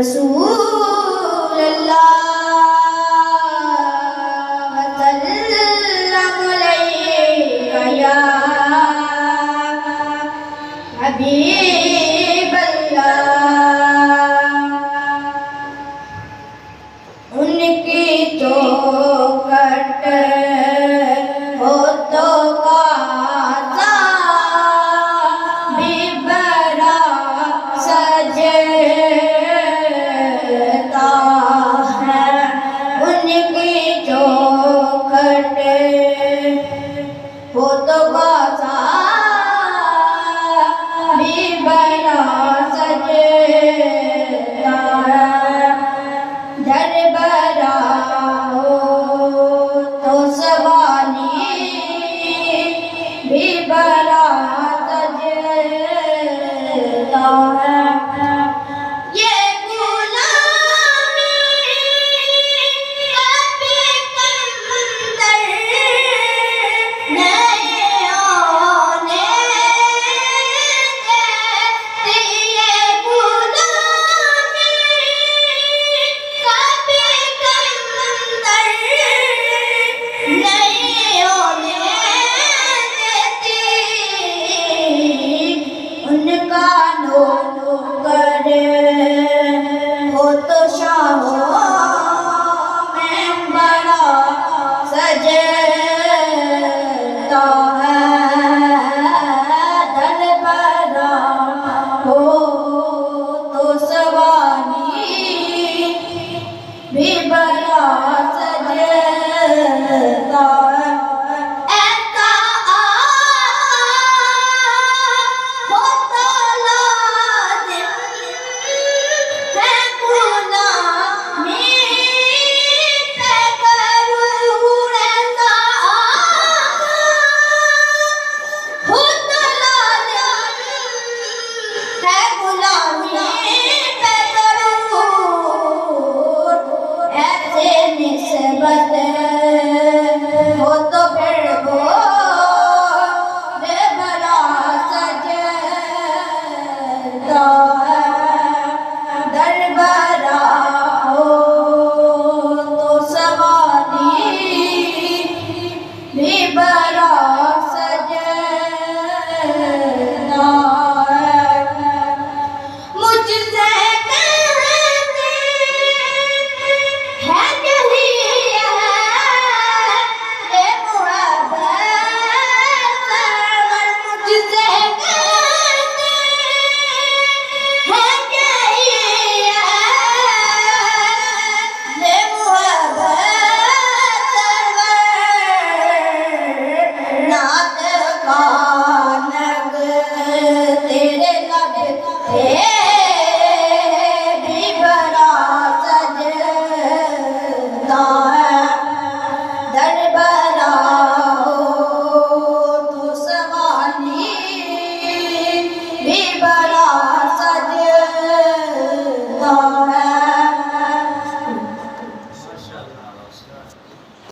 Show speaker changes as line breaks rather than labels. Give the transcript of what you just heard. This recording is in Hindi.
रसूल अल्लाह वसल्लम अलैका या हबीब अल्लाह। उनकी तो कट हो तो काज़ा भी बड़ा सजता है। उनकी जो कट हो तो काज़ा भी बड़ा सजता है। दरबारा हो तो सवाली भी बड़ा सजता है। ये गुलामी कभी कंदर नहीं होने देती। ये गुलामी कभी कंदर नहीं होने देती। उनका नौकर हो तो शाहों में बड़ा सजता है। दरबारा हो तो सवाली भी बड़ा सजता है। ऐसा हो तो लाज़िम है गुलामी पे गरूर। ऐसा हो तो लाज़िम है गुलामी पे गरूर। ऐसे निस्बत हो तो फिर वो बड़ा सजता है। दरबारा हो तो सवाली भी बड़ा सजता है। मुझसे कहते है यही है ये मोहब्बत सरवर। मुझसे कहते है यही है ये मोहब्बत सरवर। नात का नग तेरे लब पे